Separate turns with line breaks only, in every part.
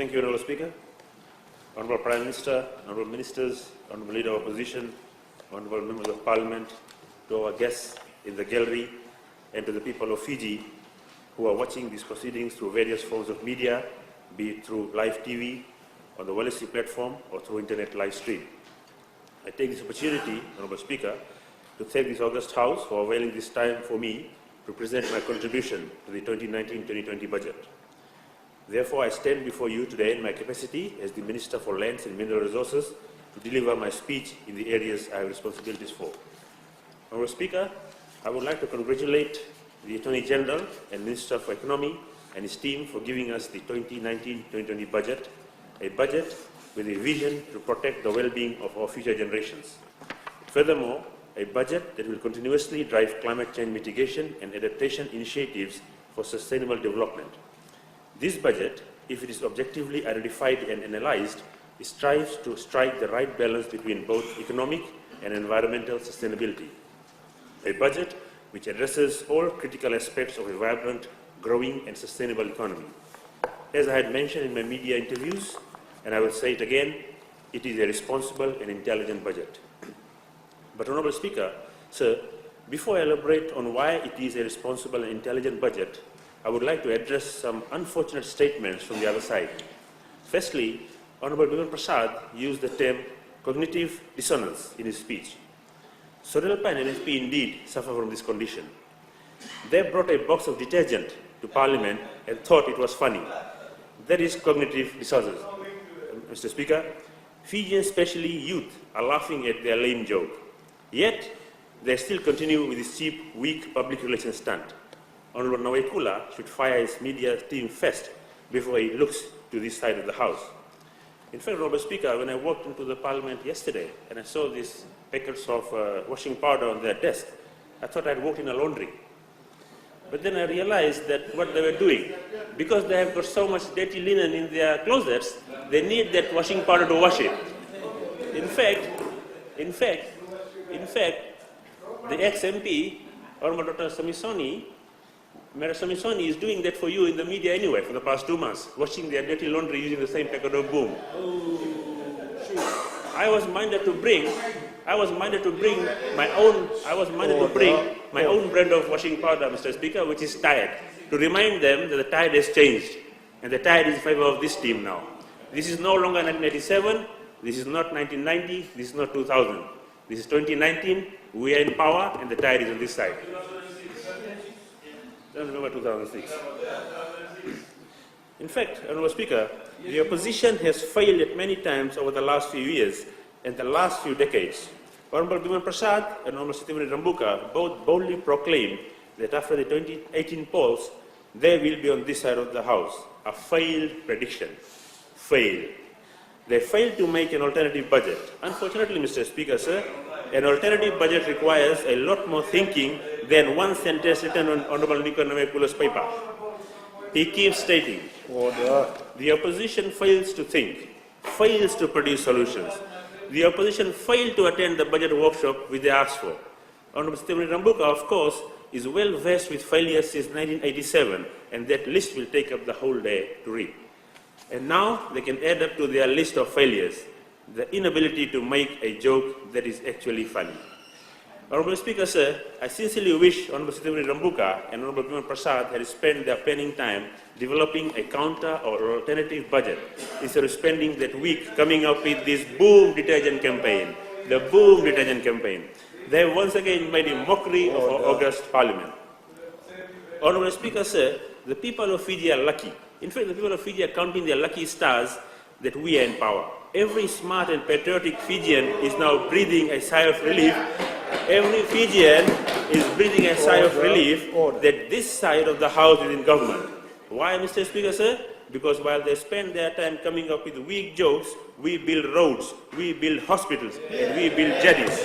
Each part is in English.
Thank you, Honourable Speaker. Honourable Prime Minister, Honourable Ministers, Honourable Leader of Opposition, Honourable Members of Parliament, to our guests in the gallery, and to the people of Fiji who are watching these proceedings through various forms of media, be it through live TV, on the Wallis platform, or through internet live stream. I take this opportunity, Honourable Speaker, to thank this august House for availing this time for me to present my contribution to the 2019-2020 budget. Therefore, I stand before you today in my capacity as the Minister for Lands and Mineral Resources to deliver my speech in the areas I have responsibilities for. Honourable Speaker, I would like to congratulate the Attorney General and Minister for Economy and his team for giving us the 2019-2020 budget, a budget with a vision to protect the well-being of our future generations. Furthermore, a budget that will continuously drive climate change mitigation and adaptation initiatives for sustainable development. This budget, if it is objectively identified and analyzed, strives to strike the right balance between both economic and environmental sustainability. A budget which addresses all critical aspects of a vibrant, growing and sustainable economy. As I had mentioned in my media interviews, and I will say it again, it is a responsible and intelligent budget. But Honourable Speaker, sir, before I elaborate on why it is a responsible and intelligent budget, I would like to address some unfortunate statements from the other side. Firstly, Honourable Bimal Prasad used the term cognitive dissonance in his speech. Sodalpa and NFP indeed suffer from this condition. They brought a box of detergent to Parliament and thought it was funny. That is cognitive dissonance. Mr. Speaker, Fijian, especially youth, are laughing at their lame joke. Yet, they still continue with this cheap, weak public relations stunt. Honourable Nawekula should fire his media team first before he looks to this side of the House. In fact, Honourable Speaker, when I walked into the Parliament yesterday and I saw these packets of washing powder on their desk, I thought I'd walked in a laundry. But then I realized that what they were doing, because they have got so much dirty linen in their closets, they need that washing powder to wash it. In fact, the ex-MP, Honourable Dr. Samisoni, Mera Samisoni is doing that for you in the media anyway for the past 2 months, washing their dirty laundry using the same packet of boom. I was minded to bring my own brand of washing powder, Mr. Speaker, which is Tide, to remind them that the tide has changed and the tide is in favor of this team now. This is no longer 1987, this is not 1990, this is not 2000. This is 2019, we are in power and the tide is on this side. I don't remember 2006. In fact, Honourable Speaker, the opposition has failed at many times over the last few years and the last few decades. Honourable Bimal Prasad and Honourable Sitimani Rambuka both boldly proclaimed that after the 2018 polls, they will be on this side of the House. A failed prediction. Failed. They failed to make an alternative budget. Unfortunately, Mr. Speaker, sir, an alternative budget requires a lot more thinking than one sentence written on Honourable Nico Nawekula's paper. He keeps stating, the opposition fails to think, fails to produce solutions. The opposition failed to attend the budget workshop which they asked for. Honourable Sitimani Rambuka, of course, is well versed with failures since 1987, and that list will take up the whole day to read. And now they can add up to their list of failures the inability to make a joke that is actually funny. Honourable Speaker, sir, I sincerely wish Honourable Sitimani Rambuka and Honourable Bimal Prasad had spent their penning time developing a counter or alternative budget instead of spending that week coming up with this boom detergent campaign, the boom detergent campaign. They have once again made a mockery of our August Parliament. Honourable Speaker, sir, the people of Fiji are lucky. In fact, the people of Fiji are counting their lucky stars that we are in power. Every smart and patriotic Fijian is now breathing a sigh of relief. Every Fijian is breathing a sigh of relief that this side of the House is in government. Why, Mr. Speaker, sir? Because while they spend their time coming up with weak jokes, we build roads, we build hospitals, and we build jetties.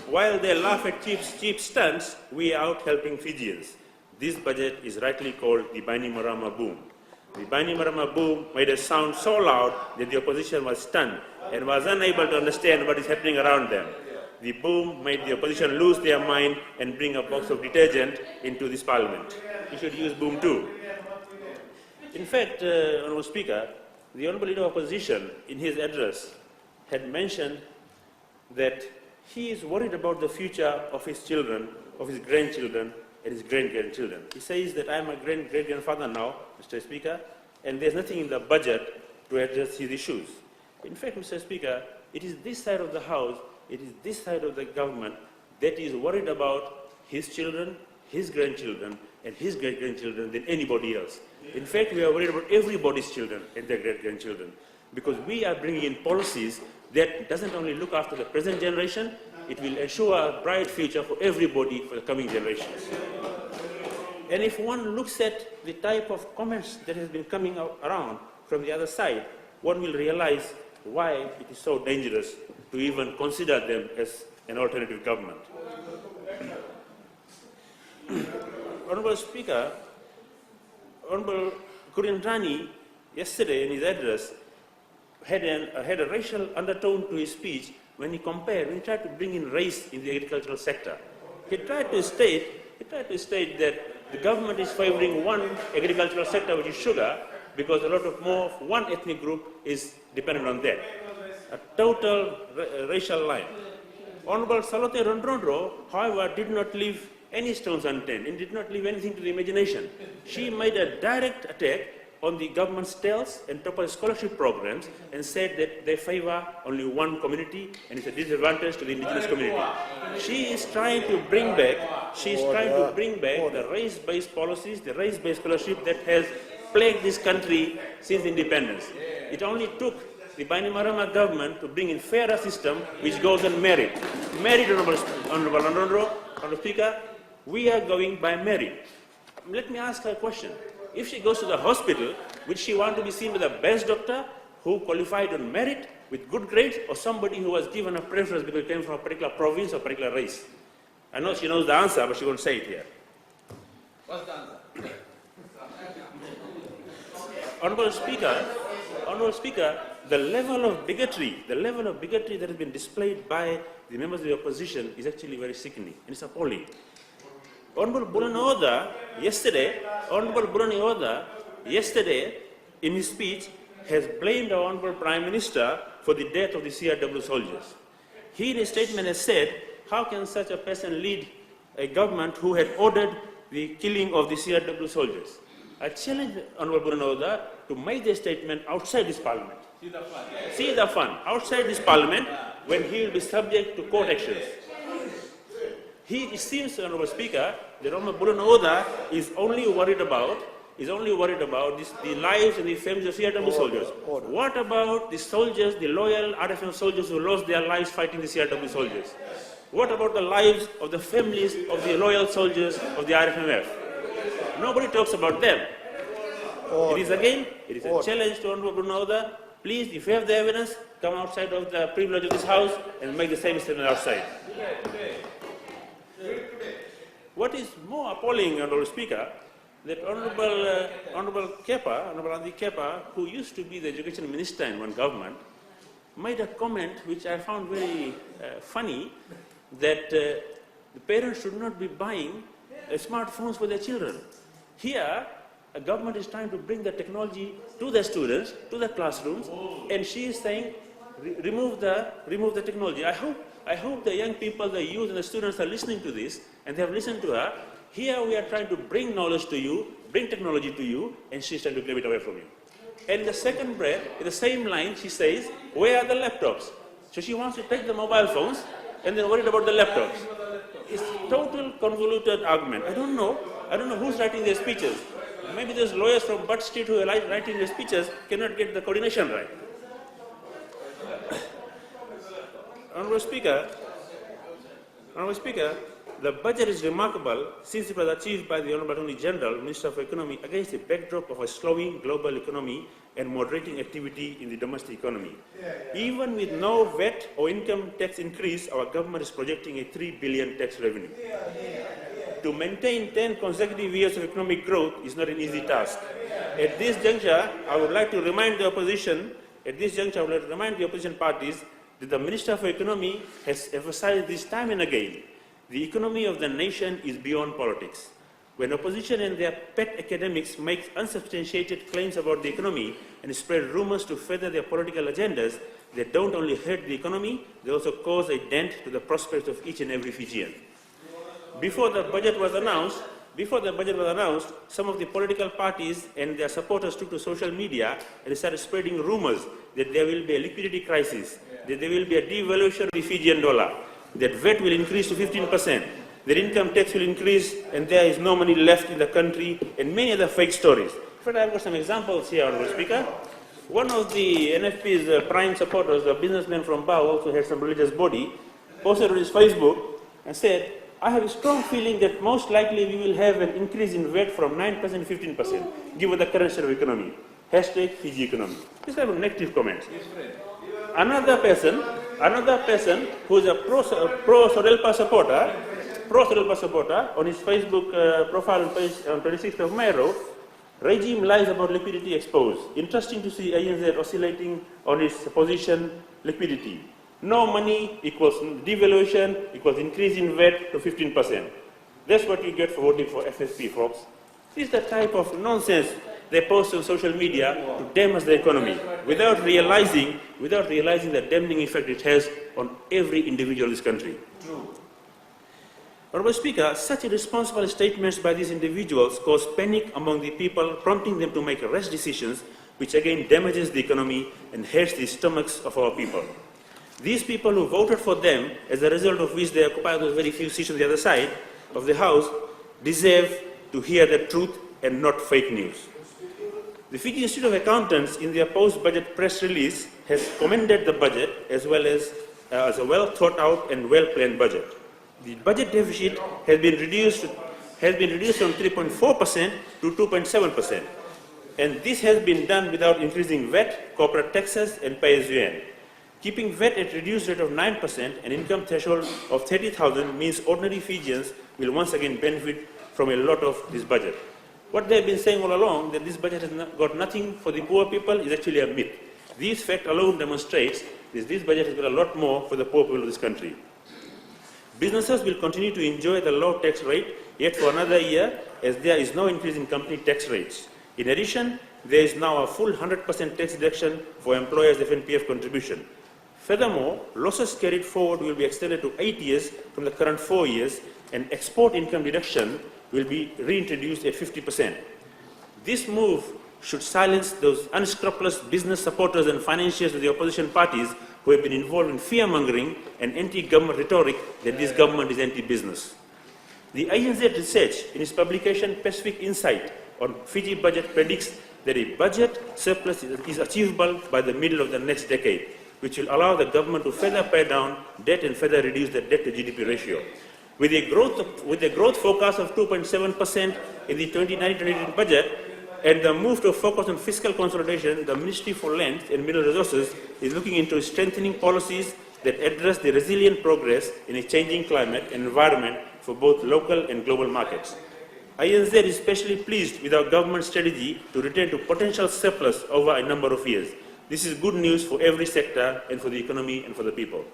While they laugh at cheap stunts, we are out helping Fijians. This budget is rightly called the Bainimarama boom. The Bainimarama boom made a sound so loud that the opposition was stunned and was unable to understand what is happening around them. The boom made the opposition lose their mind and bring a box of detergent into this Parliament. You should use boom too. In fact, Honourable Speaker, the Honourable Leader of Opposition in his address had mentioned that he is worried about the future of his children, of his grandchildren, and his great-grandchildren. He says that I am a great-grandfather now, Mr. Speaker, and there's nothing in the budget to address his issues. In fact, Mr. Speaker, it is this side of the House, it is this side of the government that is worried about his children, his grandchildren, and his great-grandchildren than anybody else. In fact, we are worried about everybody's children and their great-grandchildren, because we are bringing in policies that doesn't only look after the present generation, it will ensure a bright future for everybody for the coming generations. And if one looks at the type of comments that has been coming around from the other side, one will realize why it is so dangerous to even consider them as an alternative government. Honourable Speaker, Honourable Kurian yesterday in his address had a racial undertone to his speech when he tried to bring in race in the agricultural sector. He tried to state that the government is favouring one agricultural sector, which is sugar, because a lot of more of one ethnic group is dependent on that. A total racial line. Honourable Salote Rondrondro, however, did not leave any stones unturned and did not leave anything to the imagination. She made a direct attack on the government's TELS and topper scholarship programs and said that they favour only one community and it's a disadvantage to the indigenous community. She is trying to bring back, the race-based policies, the race-based scholarship that has plagued this country since independence. It only took the Bainimarama government to bring in fairer system which goes on merit. Merit, Honourable Speaker, we are going by merit. Let me ask her a question. If she goes to the hospital, would she want to be seen with the best doctor who qualified on merit with good grades, or somebody who was given a preference because he came from a particular province or particular race? I know she knows the answer, but she won't say it here.
What's the answer?
Honourable Speaker, the level of bigotry that has been displayed by the members of the opposition is actually very sickening and it's appalling. Honourable Bulanoda yesterday in his speech has blamed our Honourable Prime Minister for the death of the CRW soldiers. He in his statement has said, how can such a person lead a government who had ordered the killing of the CRW soldiers? I challenge Honourable Bulanoda to make the statement outside this parliament. See the fun. Outside this parliament when he will be subject to court actions. It seems, Honourable Speaker, that Honourable Bulanoda is only worried about the lives and the families of CRW soldiers. What about the soldiers, the loyal RFM soldiers who lost their lives fighting the CRW soldiers? What about the lives of the families of the loyal soldiers of the RFMF? Nobody talks about them. It is a challenge to Honourable Bulanoda. Please, if you have the evidence, come outside of the privilege of this House and make the same statement outside. What is more appalling, Honourable Speaker, that Honourable Andi Kepa, who used to be the Education Minister in one government, made a comment which I found very funny, that the parents should not be buying smartphones for their children. Here, a government is trying to bring the technology to the students, to the classrooms, and she is saying, remove the technology. I hope the young people, the youth and the students are listening to this, and they have listened to her. Here we are trying to bring knowledge to you, bring technology to you, and she's trying to grab it away from you. And in the second breath, in the same line, she says, where are the laptops? So she wants to take the mobile phones and then worried about the laptops. It's total convoluted argument. I don't know who's writing their speeches. Maybe those lawyers from Butt Street who are writing their speeches cannot get the coordination right. Honourable Speaker, the budget is remarkable since it was achieved by the Honourable Attorney General, Minister of Economy, against the backdrop of a slowing global economy and moderating activity in the domestic economy. Even with no VAT or income tax increase, our government is projecting a 3 billion tax revenue. To maintain 10 consecutive years of economic growth is not an easy task. At this juncture, I would like to remind the opposition parties that the Minister for Economy has emphasized this time and again. The economy of the nation is beyond politics. When opposition and their pet academics make unsubstantiated claims about the economy and spread rumors to further their political agendas, they don't only hurt the economy, they also cause a dent to the prospects of each and every Fijian. Before the budget was announced, some of the political parties and their supporters took to social media and started spreading rumors that there will be a liquidity crisis, that there will be a devaluation of the Fijian dollar, that VAT will increase to 15%, that income tax will increase and there is no money left in the country, and many other fake stories. In fact, I've got some examples here, Honourable Speaker. One of the NFP's prime supporters, a businessman from Bao, also has some religious body, posted on his Facebook and said, I have a strong feeling that most likely we will have an increase in VAT from 9% to 15%, given the current state of economy. Hashtag Fiji economy. These are negative comments. Another person who is a pro-Sorelpa supporter, on his Facebook profile page on 26th of May wrote, regime lies about liquidity exposed. Interesting to see ANZ oscillating on its position, liquidity. No money equals devaluation equals increase in VAT to 15%. That's what you get for voting for FSP, folks. This is the type of nonsense they post on social media to damage the economy without realizing the damning effect it has on every individual in this country.
True.
Honourable Speaker, such irresponsible statements by these individuals cause panic among the people, prompting them to make rash decisions, which again damages the economy and hurts the stomachs of our people. These people who voted for them, as a result of which they occupy those very few seats on the other side of the House, deserve to hear the truth and not fake news. The Fiji Institute of Accountants, in their post-budget press release, has commended the budget as well as a well-thought-out and well-planned budget. The budget deficit has been reduced from 3.4% to 2.7%, and this has been done without increasing VAT, corporate taxes, and pay-as-you-earn. Keeping VAT at reduced rate of 9% and income threshold of 30,000 means ordinary Fijians will once again benefit from a lot of this budget. What they have been saying all along, that this budget has got nothing for the poor people, is actually a myth. This fact alone demonstrates that this budget has got a lot more for the poor people of this country. Businesses will continue to enjoy the low tax rate yet for another year, as there is no increase in company tax rates. In addition, there is now a full 100% tax deduction for employers' FNPF contribution. Furthermore, losses carried forward will be extended to 8 years from the current 4 years, and export income deduction will be reintroduced at 50%. This move should silence those unscrupulous business supporters and financiers of the opposition parties who have been involved in fear-mongering and anti-government rhetoric that this government is anti-business. The ANZ research in its publication Pacific Insight on Fiji budget predicts that a budget surplus is achievable by the middle of the next decade, which will allow the government to further pay down debt and further reduce the debt to GDP ratio. With a growth forecast of 2.7% in the 2019-2020 budget, and the move to focus on fiscal consolidation, the Ministry for Land and Mineral Resources is looking into strengthening policies that address the resilient progress in a changing climate and environment for both local and global markets. ANZ is especially pleased with our government strategy to return to potential surplus over a number of years. This is good news for every sector and for the economy and for the people.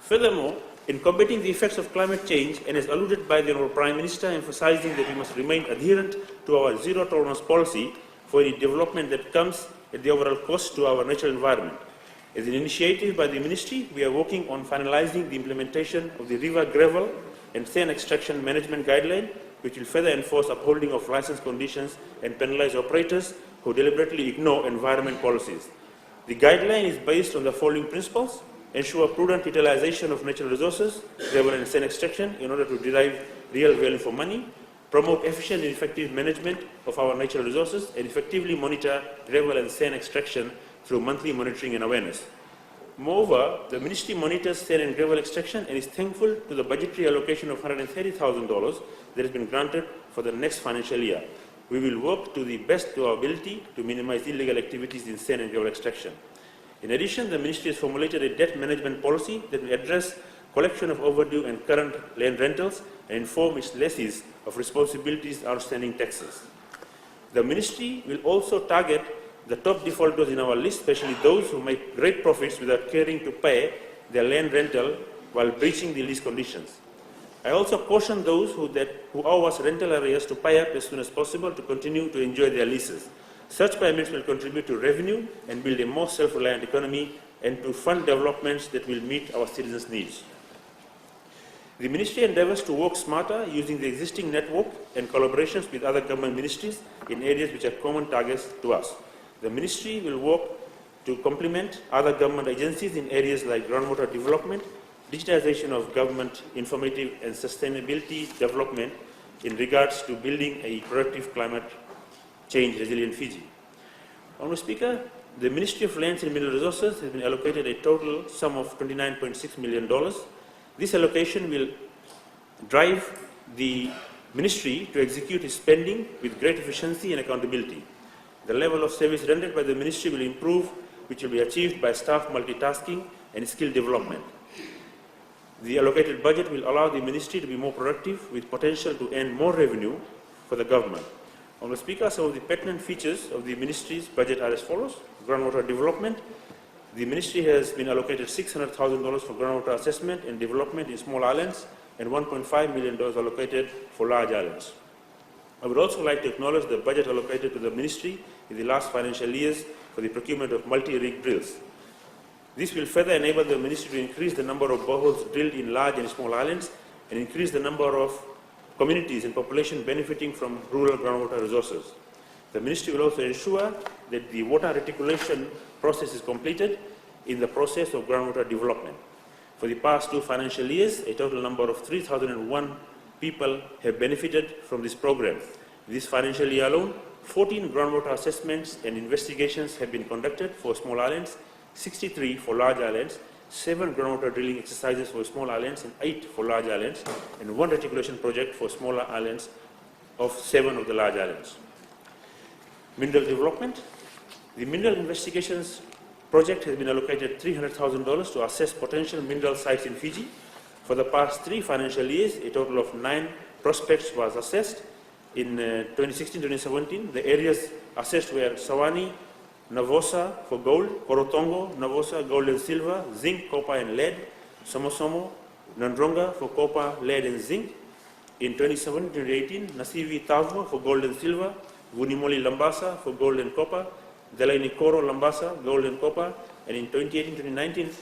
Furthermore, in combating the effects of climate change, and as alluded by the Honourable Prime Minister, emphasising that we must remain adherent to our zero-tolerance policy for any development that comes at the overall cost to our natural environment. As an initiative by the Ministry, we are working on finalising the implementation of the river gravel and sand extraction management guideline, which will further enforce upholding of licence conditions and penalise operators who deliberately ignore environment policies. The guideline is based on the following principles: ensure prudent utilisation of natural resources, gravel and sand extraction, in order to derive real value for money, promote efficient and effective management of our natural resources, and effectively monitor gravel and sand extraction through monthly monitoring and awareness. Moreover, the Ministry monitors sand and gravel extraction and is thankful to the budgetary allocation of $130,000 that has been granted for the next financial year. We will work to the best of our ability to minimize illegal activities in sand and gravel extraction. In addition, the Ministry has formulated a debt management policy that will address collection of overdue and current land rentals and inform its lessees of responsibilities outstanding taxes. The Ministry will also target the top defaulters in our list, especially those who make great profits without caring to pay their land rental while breaching the lease conditions. I also caution those who owe us rental arrears to pay up as soon as possible to continue to enjoy their leases. Such payments will contribute to revenue and build a more self-reliant economy and to fund developments that will meet our citizens' needs. The Ministry endeavours to work smarter using the existing network and collaborations with other government ministries in areas which are common targets to us. The Ministry will work to complement other government agencies in areas like groundwater development, digitization of government informative and sustainability development in regards to building a productive climate change resilient Fiji. Honourable Speaker, the Ministry of Lands and Mineral Resources has been allocated a total sum of $29.6 million. This allocation will drive the Ministry to execute its spending with great efficiency and accountability. The level of service rendered by the Ministry will improve, which will be achieved by staff multitasking and skill development. The allocated budget will allow the Ministry to be more productive with potential to earn more revenue for the government. Honourable Speaker, some of the pertinent features of the Ministry's budget are as follows. Groundwater development. The Ministry has been allocated $600,000 for groundwater assessment and development in small islands and $1.5 million allocated for large islands. I would also like to acknowledge the budget allocated to the Ministry in the last financial years for the procurement of multi-rig drills. This will further enable the Ministry to increase the number of boreholes drilled in large and small islands and increase the number of communities and population benefiting from rural groundwater resources. The Ministry will also ensure that the water reticulation process is completed in the process of groundwater development. For the past 2 financial years, a total number of 3,001 people have benefited from this program. This financial year alone, 14 groundwater assessments and investigations have been conducted for small islands, 63 for large islands, 7 groundwater drilling exercises for small islands and 8 for large islands, and 1 reticulation project for smaller islands of 7 of the large islands. Mineral development. The mineral investigations project has been allocated $300,000 to assess potential mineral sites in Fiji. For the past 3 financial years, a total of 9 prospects was assessed. In 2016-2017, the areas assessed were Sawani, Navosa for gold, Korotongo, Navosa, gold and silver, zinc, copper and lead, Somosomo, Nandronga for copper, lead and zinc. In 2017-2018, Nasivi Tavo for gold and silver, Vunimoli Lambasa for gold and copper, Delaini Koro Lambasa, gold and copper, and in 2018-2019,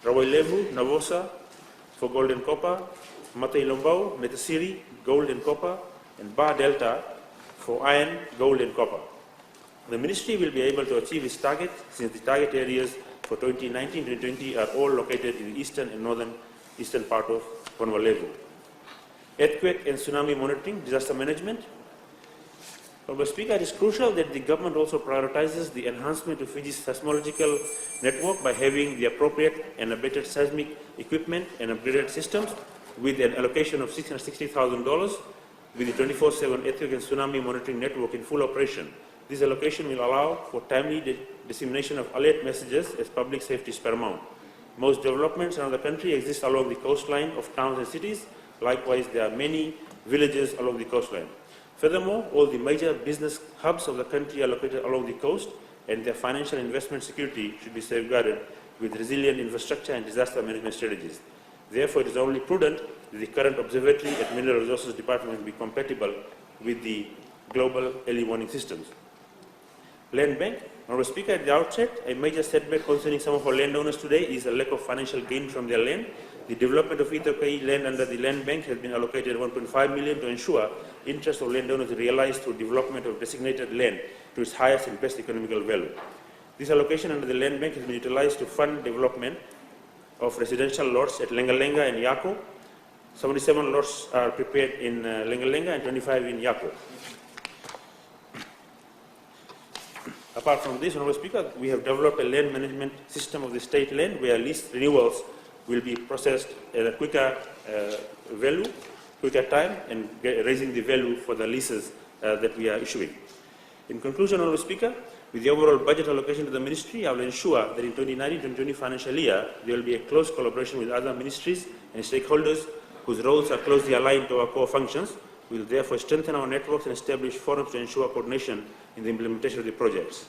Rawailevu, Navosa for gold and copper, Matei Lombao, Metasiri, gold and copper, and Bar Delta for iron, gold and copper. The Ministry will be able to achieve its target since the target areas for 2019-2020 are all located in the eastern and northeastern part of Vanuatu. Earthquake and tsunami monitoring, disaster management. Honourable Speaker, it is crucial that the government also prioritizes the enhancement of Fiji's seismological network by having the appropriate and updated seismic equipment and upgraded systems with an allocation of $660,000 with the 24/7 earthquake and tsunami monitoring network in full operation. This allocation will allow for timely dissemination of alert messages as public safety is paramount. Most developments around the country exist along the coastline of towns and cities. Likewise, there are many villages along the coastline. Furthermore, all the major business hubs of the country are located along the coast, and their financial investment security should be safeguarded with resilient infrastructure and disaster management strategies. Therefore, it is only prudent that the current observatory at Mineral Resources Department be compatible with the global early warning systems. Land Bank. Honourable Speaker, at the outset, a major setback concerning some of our landowners today is a lack of financial gain from their land. The development of Itokai land under the Land Bank has been allocated $1.5 million to ensure interest of landowners is realized through development of designated land to its highest and best economical value. This allocation under the Land Bank has been utilized to fund development of residential lots at Lengalenga and Yako. 77 lots are prepared in Lengalenga and 25 in Yako. Apart from this, Honourable Speaker, we have developed a land management system of the state land where lease renewals will be processed at a quicker value, quicker time, and raising the value for the leases that we are issuing. In conclusion, Honourable Speaker, with the overall budget allocation to the Ministry, I will ensure that in 2019-2020 financial year, there will be a close collaboration with other ministries and stakeholders whose roles are closely aligned to our core functions. We will therefore strengthen our networks and establish forums to ensure coordination in the implementation of the projects.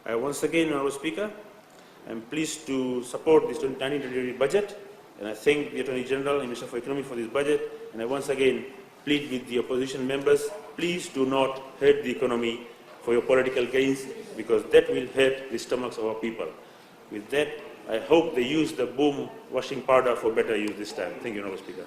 Once again, Honourable Speaker, I am pleased to support this 2019-2020 budget And I thank the Attorney General and Minister for Economy for this budget. And I once again plead with the opposition members, please do not hurt the economy for your political gains, because that will hurt the stomachs of our people. With that, I hope they use the boom washing powder for better use this time. Thank you, Honourable Speaker.